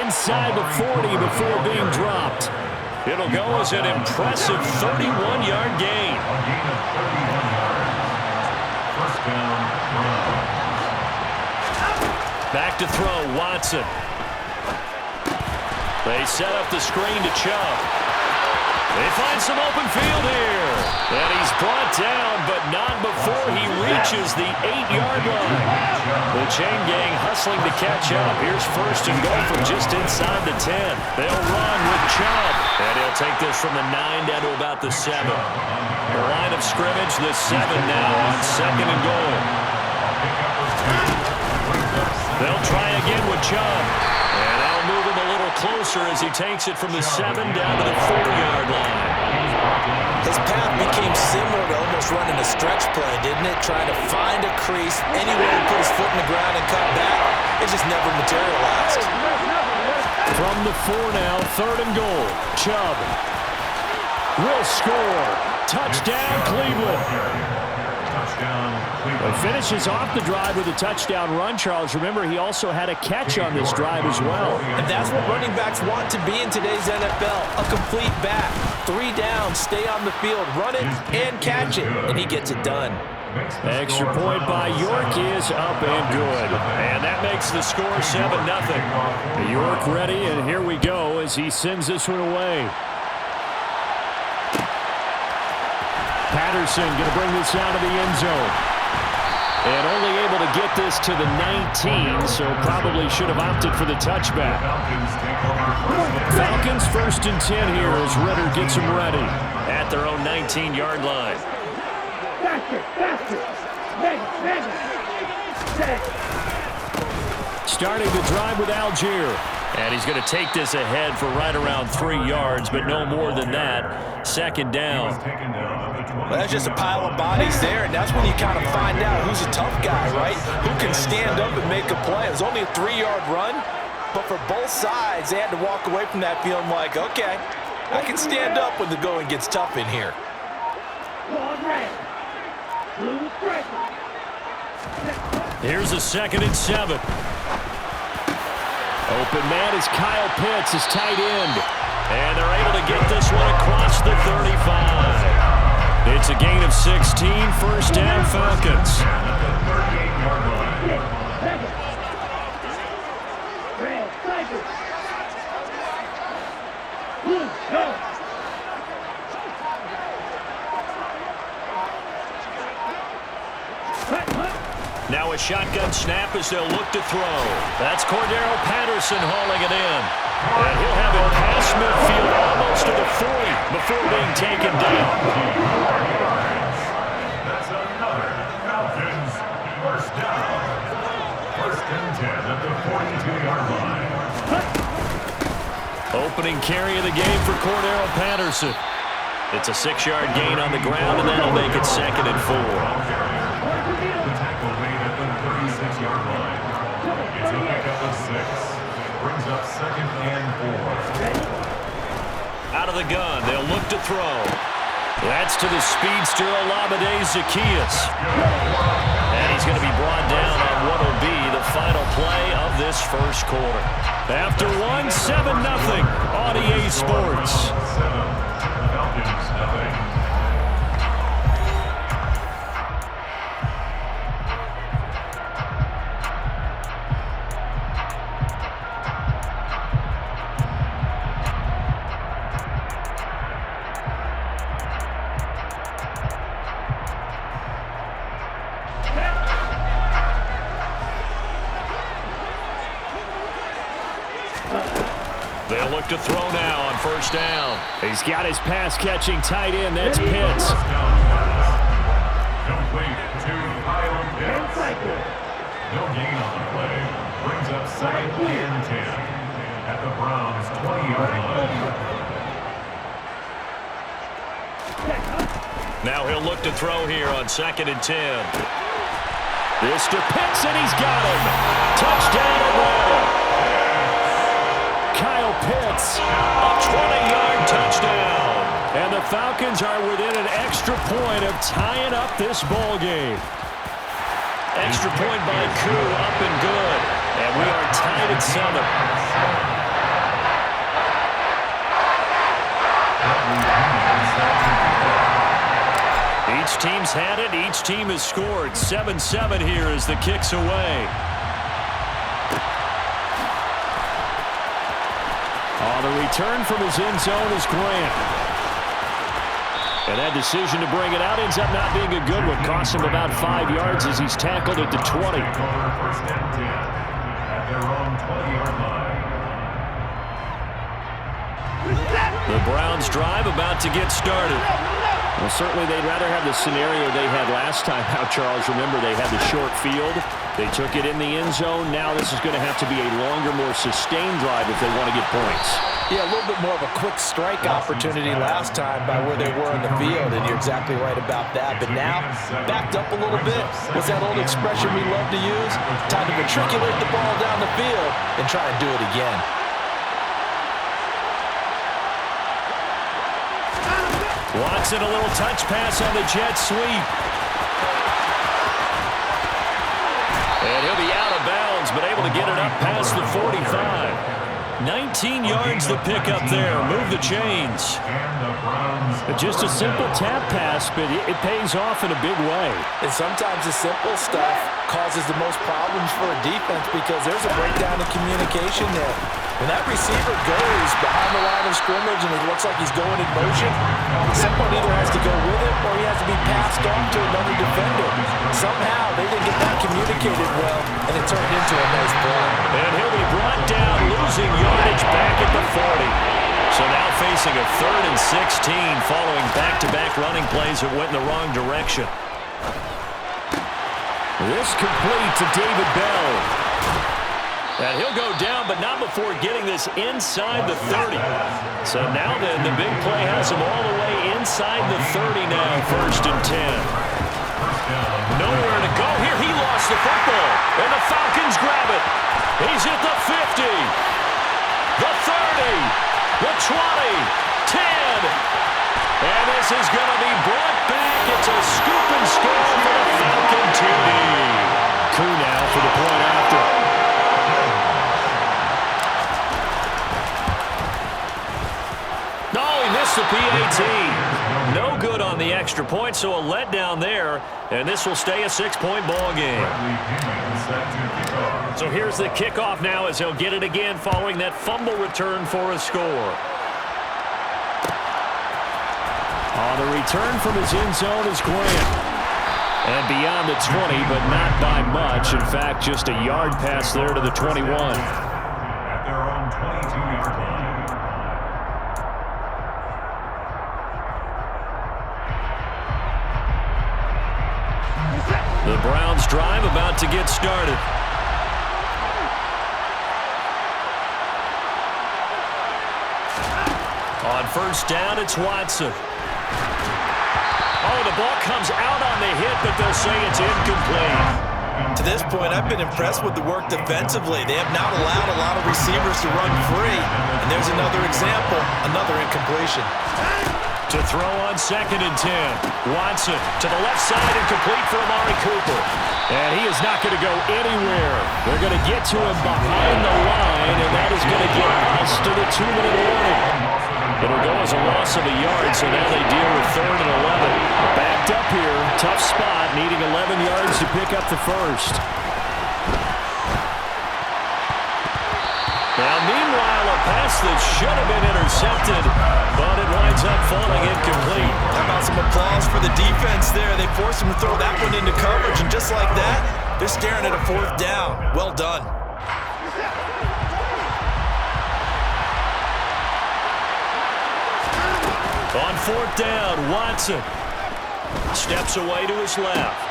inside the 40 before being dropped. It'll go as an impressive 31-yard gain. Back to throw, Watson. They set up the screen to Chubb. They find some open field here. And he's brought down, but not before he reaches the 8-yard line. The chain gang hustling to catch up. Here's first and goal from just inside the 10. They'll run with Chubb. And he'll take this from the 9 down to about the 7. The line of scrimmage, the 7 now on second and goal. They'll try again with Chubb. And that'll move him a little closer as he takes it from the 7 down to the 4-yard line. His path became similar to almost running a stretch play, didn't it? Trying to find a crease, anywhere to put his foot in the ground and cut back. It just never materialized. From the 4 now, third and goal. Chubb will score. Touchdown, Cleveland. He finishes off the drive with a touchdown run, Charles. Remember, he also had a catch on this drive as well. And that's what running backs want to be in today's NFL, a complete back. 3 down, stay on the field, run it, and catch it, and he gets it done. Extra point by York is up and good. And that makes the score 7-0. York ready, and here we go as he sends this one away. Patterson going to bring this out of the end zone. And only able to get this to the 19, so probably should have opted for the touchback. Falcons first and 10 here as Ritter gets them ready at their own 19-yard line. Starting the drive with Algier. And he's going to take this ahead for right around 3 yards, but no more than that. Second down. Well, that's just a pile of bodies there, and that's when you kind of find out who's a tough guy, right? Who can stand up and make a play. It was only a 3-yard run, but for both sides, they had to walk away from that feeling like, okay, I can stand up when the going gets tough in here. Here's a 2nd and 7. Open man is Kyle Pitts, his tight end. And they're able to get this one across the 35. It's a gain of 16, first down Falcons. Now a shotgun snap as they'll look to throw. That's Cordero Patterson hauling it in. And he'll have it past midfield almost to the 40 before being taken down. That's another Falcons first down. First and 10 at the 42-yard line. Opening carry of the game for Cordero Patterson. It's a 6-yard gain on the ground, and that'll make it 2nd and 4. Brings up 2nd and 4. Out of the gun, they'll look to throw. That's to the speedster Olamide Zaccheaus. And he's going to be brought down on what will be the final play of this first quarter. After 1, 7-0 on EA Sports. Falcons nothing. They'll look to throw now on first down. He's got his pass-catching tight end. That's Pitts. Complete to Kyle Pitts. No gain on the play. Brings up 2nd and 10 at the Browns' 20-yard line. Now he'll look to throw here on 2nd and 10. This to Pitts, and he's got him. Touchdown Atlanta. Kyle Pitts, a 20-yard touchdown. And the Falcons are within an extra point of tying up this ball game. Extra point by Koo, up and good. And we are tied at 7. Each team's had it. Each team has scored. 7-7 here as the kick's away. The return from his end zone is Grant. And that decision to bring it out ends up not being a good one. Costs him about 5 yards as he's tackled at the 20. First and 10 at their own 20-yard line. The Browns drive about to get started. Well, certainly they'd rather have the scenario they had last time out, Charles. Remember, they had the short field. They took it in the end zone. Now this is going to have to be a longer, more sustained drive if they want to get points. Yeah, a little bit more of a quick strike opportunity last time by where they were in the field, and you're exactly right about that. But now, backed up a little bit. What's that old expression we love to use? Time to matriculate the ball down the field and try and do it again. Watson, a little touch pass on the jet sweep. And he'll be out of bounds, but able to get it up past the 45. 19 yards the pick up there. Move the chains. Just a simple tap pass, but it pays off in a big way. And sometimes the simple stuff causes the most problems for a defense because there's a breakdown in communication there. When that receiver goes behind the line of scrimmage and it looks like he's going in motion, someone either has to go with him or he has to be passed off to another defender. Somehow they didn't get that communicated well, and it turned into a nice play. And he'll be brought down, losing yardage back at the 40. So now facing a 3rd and 16 following back-to-back running plays that went in the wrong direction. This complete to David Bell. And he'll go down, but not before getting this inside the 30. So now then, the big play has him all the way inside the 30 now, 1st and 10. Nowhere to go here. He lost the football, and the Falcons grab it. He's at the 50, the 30, the 20, 10. And this is going to be brought back. It's a scoop and score for the Falcon TD. Koo now for the point after. The PAT. No good on the extra point, so a letdown there, and this will stay a 6-point ball game. So here's the kickoff now as he'll get it again following that fumble return for a score. On the return from his end zone is Grant. And beyond the 20, but not by much. In fact, just a yard pass there to the 21. At their own 22-yard line. The Browns drive about to get started. On 1st down, it's Watson. Oh, the ball comes out on the hit, but they'll say it's incomplete. To this point, I've been impressed with the work defensively. They have not allowed a lot of receivers to run free. And there's another example, another incompletion. To throw on 2nd and 10. Watson to the left side and complete for Amari Cooper. And he is not going to go anywhere. They're going to get to him behind the line, and that is going to get us to the 2-minute warning. It'll go as a loss of a yard, so now they deal with 3rd and 11. Backed up here, tough spot, needing 11 yards to pick up the first. Now, meanwhile, a pass that should have been intercepted, but it winds up falling incomplete. How about some applause for the defense there? They forced him to throw that one into coverage, and just like that, they're staring at a 4th down. Well done. On 4th down, Watson steps away to his left.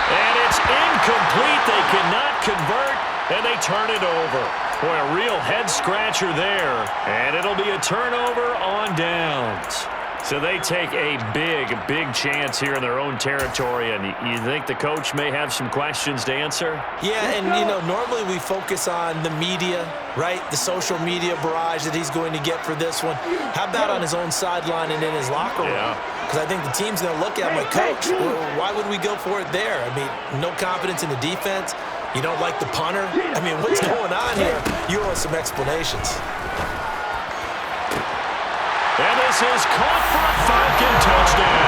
And it's incomplete. They cannot convert, and they turn it over. Boy, a real head-scratcher there. And it'll be a turnover on downs. So they take a big chance here in their own territory, and you think the coach may have some questions to answer? Yeah, and, you know, normally we focus on the media, right? The social media barrage that he's going to get for this one. How about on his own sideline and in his locker room? Because I think the team's going to look at him like, Coach, why would we go for it there? I mean, no confidence in the defense. You don't like the punter? I mean, what's going on here? You owe us some explanations. And this is caught for a Falcon touchdown.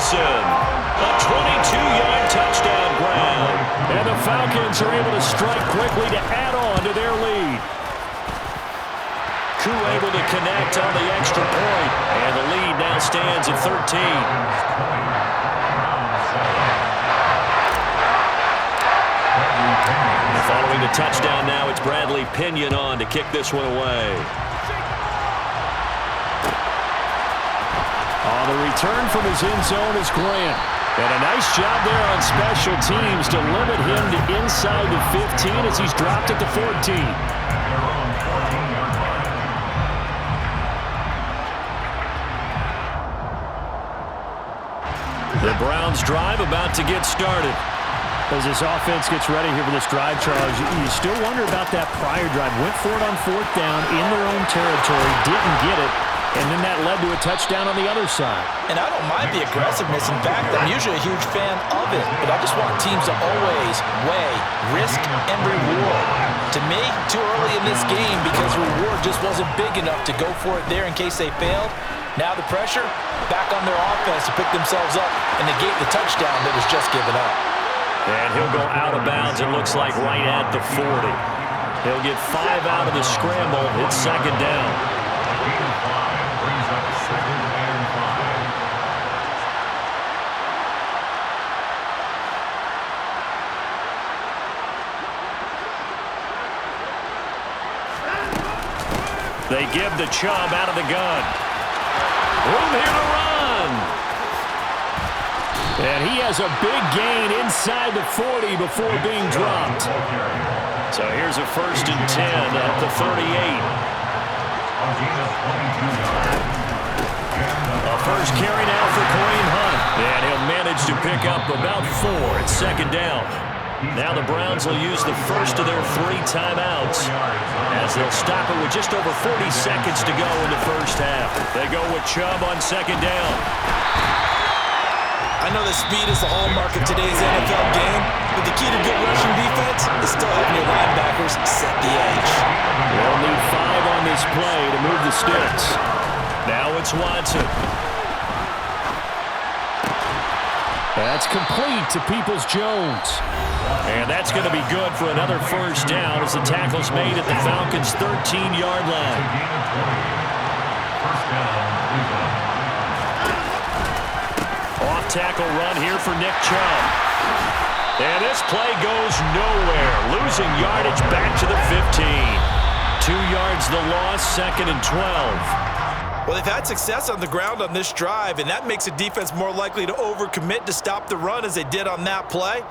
Wilson. A 22-yard touchdown ground. And the Falcons are able to strike quickly to add on to their lead. Koo able to connect on the extra point. And the lead now stands at 13. Following the touchdown now, it's Bradley Pinion on to kick this one away. On the return from his end zone is Grant. And a nice job there on special teams to limit him to inside the 15 as he's dropped at the 14. The Browns drive about to get started. As this offense gets ready here for this drive, Charles, you still wonder about that prior drive. Went for it on fourth down in their own territory, didn't get it, and then that led to a touchdown on the other side. And I don't mind the aggressiveness. In fact, I'm usually a huge fan of it, but I just want teams to always weigh risk and reward. To me, too early in this game because the reward just wasn't big enough to go for it there in case they failed. Now the pressure back on their offense to pick themselves up and negate the touchdown that was just given up. And he'll go out of bounds, it looks like, right at the 40. He'll get 5 out of the scramble. It's second down. Brings up second and 5. They give the Chubb out of the gun. Room here to run. And he has a big gain inside the 40 before being dropped. So here's a 1st and 10 at the 38. A first carry now for Kareem Hunt. And he'll manage to pick up about 4 at second down. Now the Browns will use the first of their 3 timeouts as they'll stop it with just over 40 seconds to go in the first half. They go with Chubb on second down. I know that speed is the hallmark of today's NFL game, but the key to good rushing defense is still having your linebackers set the edge. They'll need 5 on this play to move the sticks. Now it's Watson. That's complete to Peoples-Jones. And that's going to be good for another first down as the tackle's made at the Falcons' 13-yard line. First down, Off-tackle run here for Nick Chubb. And this play goes nowhere. Losing yardage back to the 15. 2 yards the loss, second and 12. Well, they've had success on the ground on this drive, and that makes a defense more likely to overcommit to stop the run as they did on that play.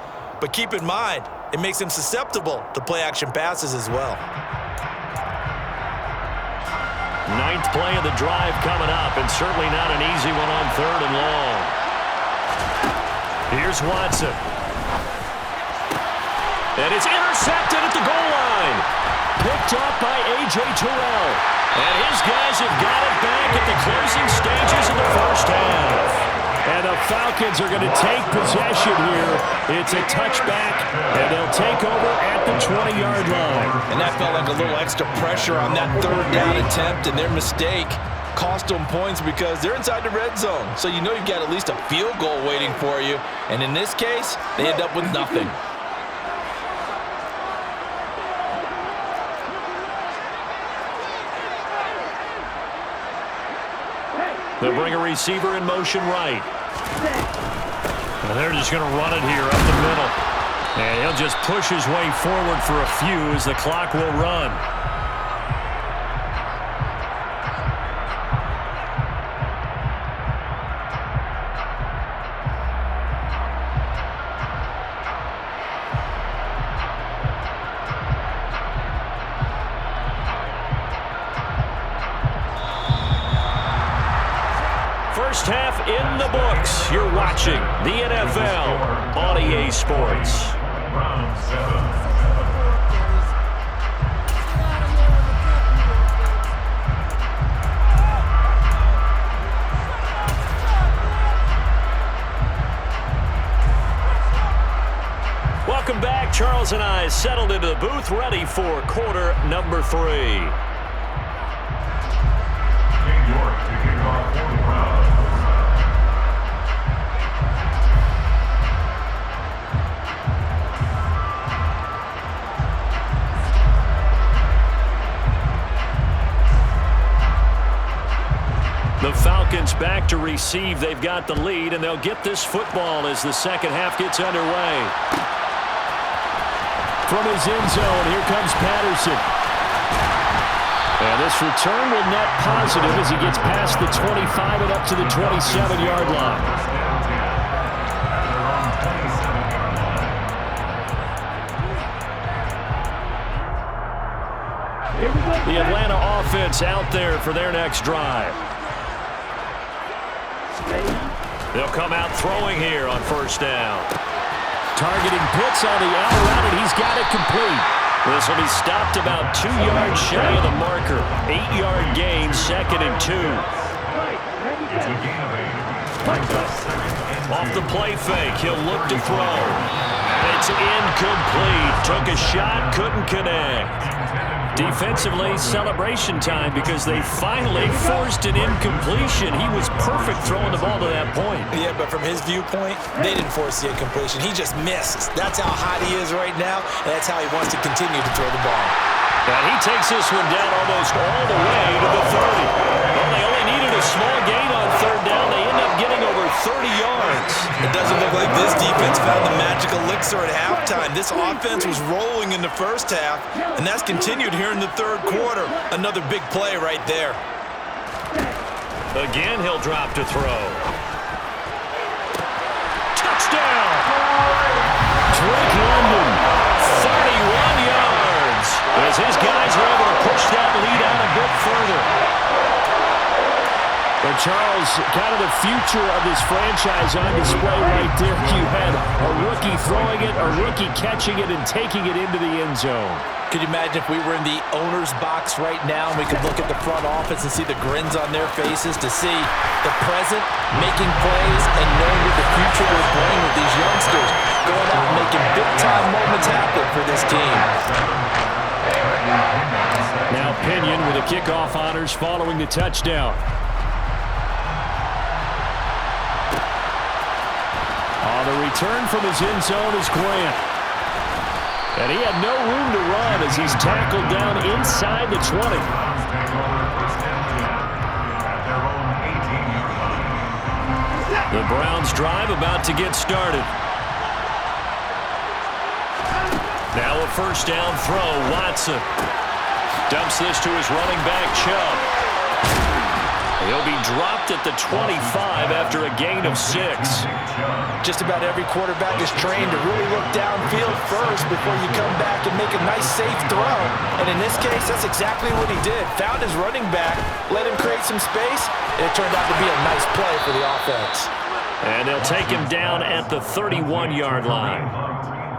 But keep in mind, it makes them susceptible to play-action passes as well. 9th play of the drive coming up, and certainly not an easy one on 3rd and long. Here's Watson. And it's intercepted at the goal line. Picked up by A.J. Terrell. And his guys have got it back at the closing stages of the first half. And the Falcons are going to take possession here. It's a touchback, and they'll take over at the 20-yard line. And that felt like a little extra pressure on that 3rd down attempt, and their mistake cost them points because they're inside the red zone. So you know you've got at least a field goal waiting for you. And in this case, they end up with nothing. They'll bring a receiver in motion right. And they're just going to run it here up the middle. And he'll just push his way forward for a few as the clock will run. First half in the books. You're watching the NFL on EA Sports. round 7. Welcome back. Charles and I settled into the booth, ready for quarter number 3. New York to kick off for the Browns. The Falcons back to receive. They've got the lead, and they'll get this football as the second half gets underway. From his end zone, here comes Patterson. And this return will net positive as he gets past the 25 and up to the 27-yard line. The Atlanta offense out there for their next drive. They'll come out throwing here on first down. Targeting Pitts on the out route, and he's got it complete. This will be stopped about 2 yards shy of the marker. 8-yard gain, 2nd and 2. Off the play fake, he'll look to throw. It's incomplete. Took a shot, couldn't connect. Defensively, celebration time because they finally forced an incompletion. He was perfect throwing the ball to that point. Yeah, but from his viewpoint, they didn't force the incompletion. He just missed. That's how hot he is right now, and that's how he wants to continue to throw the ball. And he takes this one down almost all the way to the 30. Well, they only needed a small gain on third down. They end up getting over 30 yards. It doesn't look like this defense found the magical elixir at halftime. This offense was rolling in the first half, and that's continued here in the third quarter. Another big play right there. Again, he'll drop to throw. Touchdown! Drake London, 31 yards, as his guys are able to push that lead out a bit further. But Charles, kind of the future of this franchise on display right there. You had a rookie throwing it, a rookie catching it, and taking it into the end zone. Could you imagine if we were in the owner's box right now and we could look at the front office and see the grins on their faces, to see the present making plays and knowing what the future will bring with these youngsters going out and making big-time moments happen for this team. Now Pinion with the kickoff honors following the touchdown. On the return from his end zone is Grant. And he had no room to run as he's tackled down inside the 20. The Browns drive about to get started. Now a first down throw, Watson. Dumps this to his running back, Chubb. He'll be dropped at the 25 after a gain of 6. Just about every quarterback is trained to really look downfield first before you come back and make a nice, safe throw. And in this case, that's exactly what he did. Found his running back, let him create some space, and it turned out to be a nice play for the offense. And they'll take him down at the 31-yard line.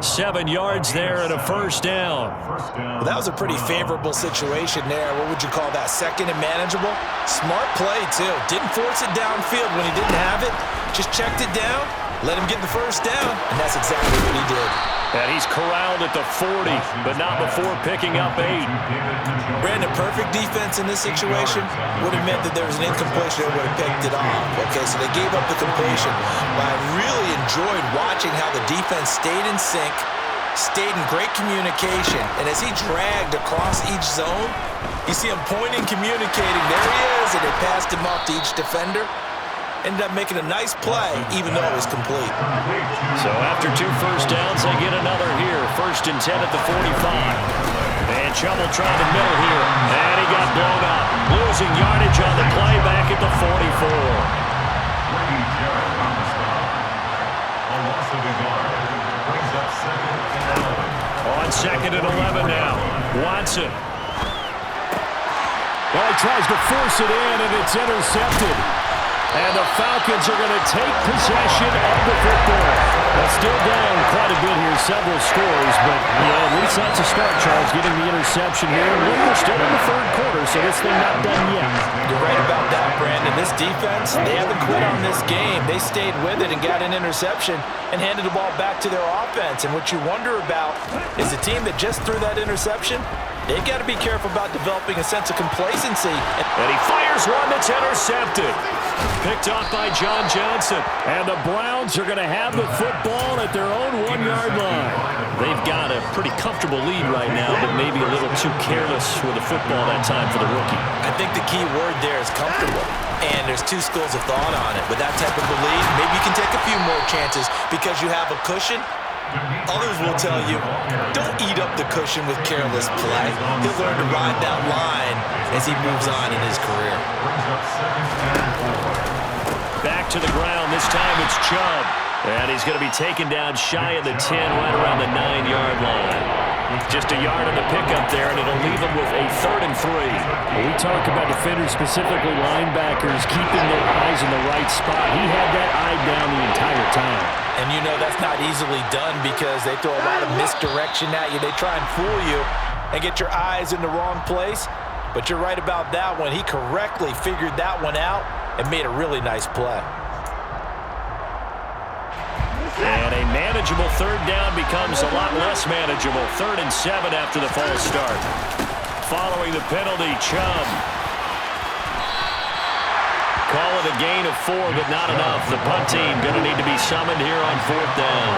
7 yards there and a first down. Well, that was a pretty favorable situation there. What would you call that? Second and manageable? Smart play, too. Didn't force it downfield when he didn't have it. Just checked it down, let him get the first down, and that's exactly what he did. And he's corralled at the 40, but not before picking up 8. Brandon, perfect defense in this situation would have meant that there was an incompletion that would have picked it off. Okay, so they gave up the completion. But I really enjoyed watching how the defense stayed in sync, stayed in great communication, and as he dragged across each zone, you see him pointing, communicating. There he is, and they passed him off to each defender. Ended up making a nice play, even though it was complete. So after 2 first downs, they get another here. 1st and 10 at the 45. And Chubb will try the middle here. And he got blown up. Losing yardage on the play back at the 44. On 2nd and 11 now. Watson. Well, he tries to force it in, and it's intercepted. And the Falcons are going to take possession of the football. They're still down quite a bit here, several scores, but at least that's a start, Charles, getting the interception here. And we're still in the third quarter, so this thing not done yet. You're right about that, Brandon. This defense, they haven't quit on this game. They stayed with it and got an interception and handed the ball back to their offense. And what you wonder about is the team that just threw that interception, They've got to be careful about developing a sense of complacency. And he fires one that's intercepted. Picked off by John Johnson. And the Browns are going to have the football at their own 1-yard line. They've got a pretty comfortable lead right now, but maybe a little too careless with the football that time for the rookie. I think the key word there is comfortable. And there's two schools of thought on it. With that type of a lead, maybe you can take a few more chances because you have a cushion. Others will tell you, don't eat up the cushion with careless play. He'll learn to ride that line as he moves on in his career. Back to the ground. This time it's Chubb. And he's going to be taken down shy of the 10, right around the 9-yard line. Just a yard on the pickup there, and it'll leave him with a 3rd and 3. When we talk about defenders, specifically linebackers, keeping their eyes in the right spot. He had that eye down the entire time. And you know that's not easily done because they throw a lot of misdirection at you. They try and fool you and get your eyes in the wrong place. But you're right about that one. He correctly figured that one out and made a really nice play. And a manageable 3rd down becomes a lot less manageable. 3rd and 7 after the false start. Following the penalty, Chubb. Call it a gain of 4, but not enough. The punt team going to need to be summoned here on 4th down.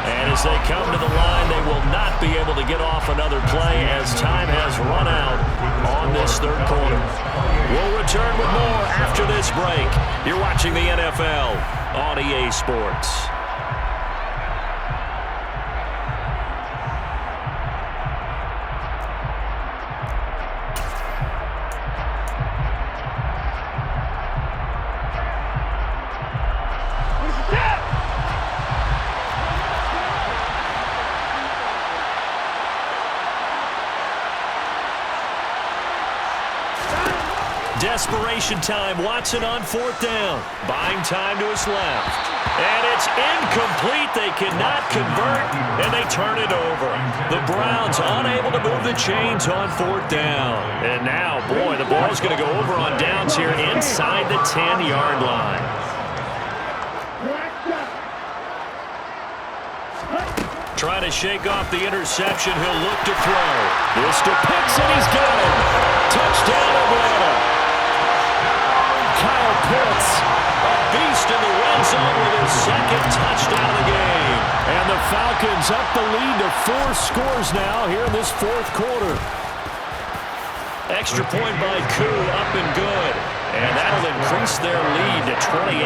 And as they come to the line, they will not be able to get off another play as time has run out on this 3rd quarter. We'll return with more after this break. You're watching the NFL on EA Sports. Desperation time. Watson on 4th down. Buying time to his left. And it's incomplete. They cannot convert, and they turn it over. The Browns unable to move the chains on 4th down. And now, boy, the ball's going to go over on downs here inside the 10-yard line. Trying to shake off the interception. He'll look to throw. This to Pitts, and he's got him. Touchdown, Atlanta. Kyle Pitts, a beast in the red zone with his 2nd touchdown of the game. And the Falcons up the lead to 4 scores now here in this 4th quarter. Extra point by Koo, up and good. And that'll increase their lead to 28.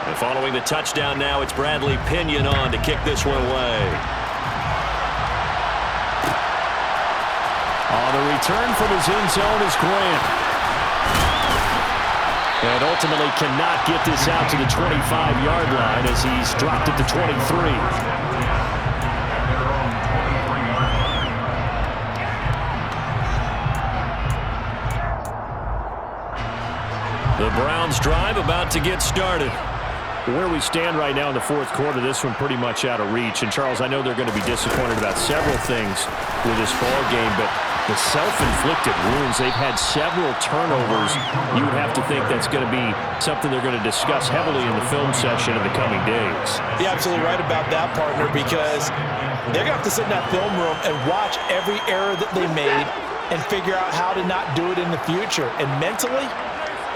And following the touchdown now, it's Bradley Pinion on to kick this one away. On the return from his end zone is Grant. And ultimately cannot get this out to the 25-yard line as he's dropped it to 23. The Browns drive about to get started. Where we stand right now in the 4th quarter, this one pretty much out of reach. And, Charles, I know they're going to be disappointed about several things with this ball game, but the self-inflicted wounds, they've had several turnovers. You would have to think that's going to be something they're going to discuss heavily in the film session in the coming days. You're absolutely right about that, partner, because they're going to have to sit in that film room and watch every error that they made and figure out how to not do it in the future. And mentally,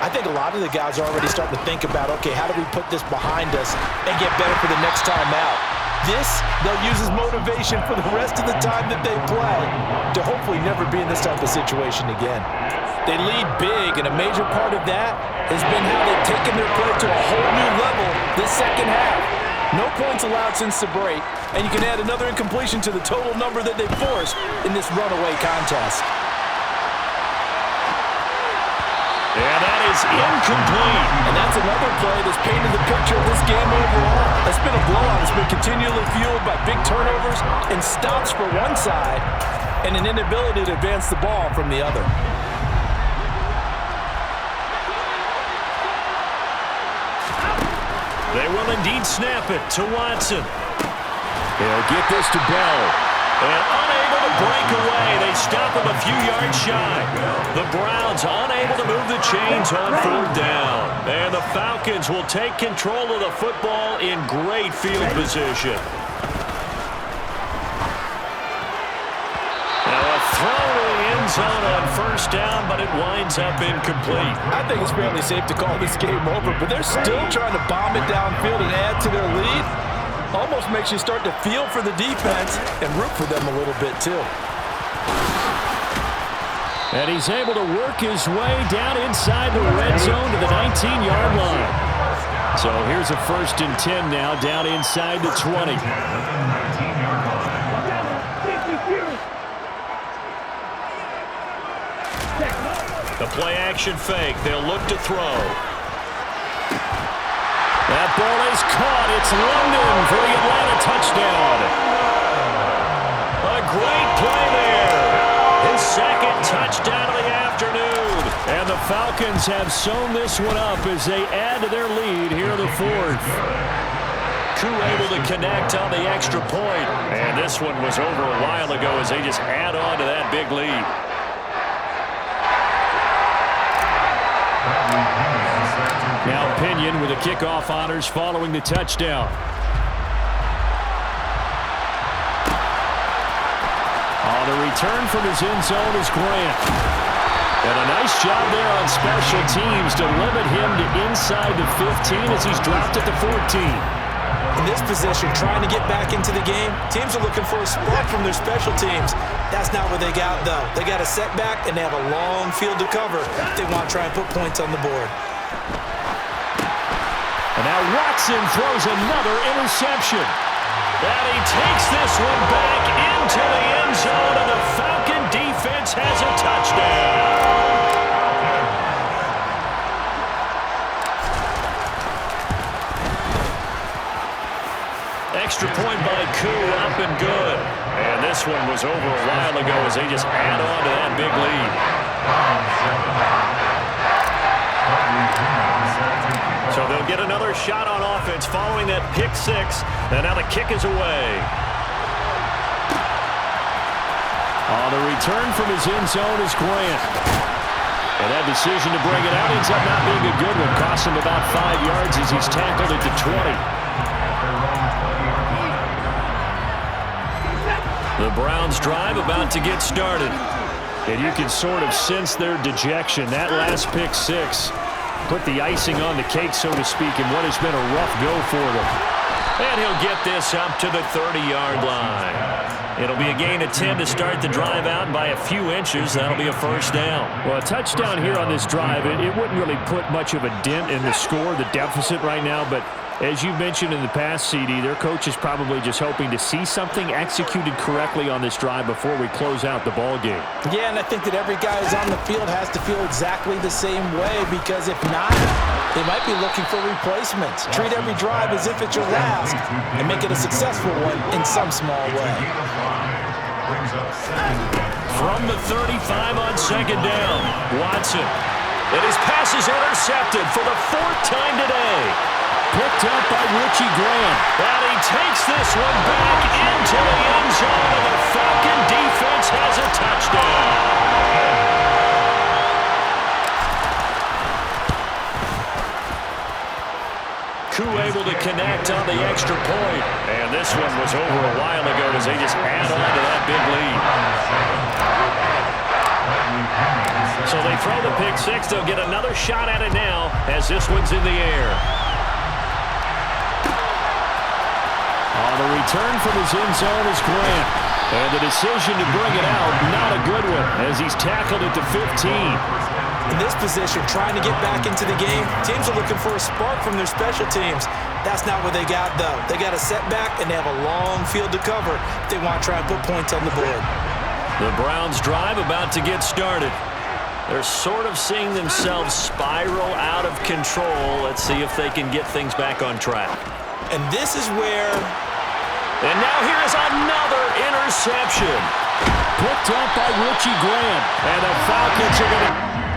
I think a lot of the guys are already starting to think about, okay, how do we put this behind us and get better for the next time out? This, they'll use as motivation for the rest of the time that they play to hopefully never be in this type of situation again. They lead big, and a major part of that has been how they've taken their play to a whole new level this 2nd half. No points allowed since the break, and you can add another incompletion to the total number that they forced in this runaway contest. And that is incomplete. And that's another play that's painted the picture of this game overall. It's been a blowout. It's been continually fueled by big turnovers and stops for one side and an inability to advance the ball from the other. They will indeed snap it to Watson. They'll get this to Bell. And unable to break away. They stop him a few yards shy. The Browns unable to move the chains on 4th down. And the Falcons will take control of the football in great field position. Throw to the end zone on 1st down, but it winds up incomplete. I think it's fairly safe to call this game over, but they're still trying to bomb it downfield and add to their lead. Almost makes you start to feel for the defense and root for them a little bit too. And he's able to work his way down inside the red zone to the 19-yard line. So here's a 1st and 10 now, down inside the 20. The play-action fake. They'll look to throw. That ball is caught. It's London for the Atlanta touchdown. A great play there. His 2nd touchdown of the afternoon. And the Falcons have sewn this one up as they add to their lead here in the 4th. Koo able to connect on the extra point. And this one was over a while ago as they just add on to that big lead. Now Pinion with the kickoff honors following the touchdown. On the return from his end zone is Grant. And a nice job there on special teams to limit him to inside the 15 as he's dropped at the 14. In this position, trying to get back into the game, teams are looking for a spark from their special teams. That's not what they got, though. They got a setback, and they have a long field to cover if they want to try and put points on the board. And now Watson throws another interception. And he takes this one back into the end zone, and the Falcon defense has a touchdown. Extra point by Koo, up and good. And this one was over a while ago as they just add on to that big lead. So they'll get another shot on offense following that pick 6. And now the kick is away. On the return from his end zone is Grant. And that decision to bring it out ends up not being a good one. Cost him about 5 yards as he's tackled at the 20. The Browns drive about to get started. And you can sort of sense their dejection. That last pick 6 put the icing on the cake, so to speak, in what has been a rough go for them. And he'll get this up to the 30-yard line. It'll be a gain of 10 to start the drive out, and by a few inches, that'll be a 1st down. Well, a touchdown here on this drive, it wouldn't really put much of a dent in the score, the deficit right now, but as you mentioned in the past, CD, their coach is probably just hoping to see something executed correctly on this drive before we close out the ball game. Yeah, and I think that every guy who's on the field has to feel exactly the same way, because if not, they might be looking for replacements. Treat every drive as if it's your last and make it a successful one in some small way. From the 35 on 2nd down, Watson. And his pass is intercepted for the 4th time today. Picked up by Richie Grant. And he takes this one back into the end zone, and the Falcon defense has a touchdown. Koo able to connect on the extra point. And this one was over a while ago as they just add on to that big lead. So they throw the pick 6. They'll get another shot at it now as this one's in the air. On the return from his end zone is Grant. And the decision to bring it out, not a good one, as he's tackled at the 15. In this position, trying to get back into the game, teams are looking for a spark from their special teams. That's not what they got, though. They got a setback, and they have a long field to cover if they want to try and put points on the board. The Browns drive about to get started. They're sort of seeing themselves spiral out of control. Let's see if they can get things back on track. And this is where... And now here is another interception. Picked up by Richie Grant. And the Falcons are going to...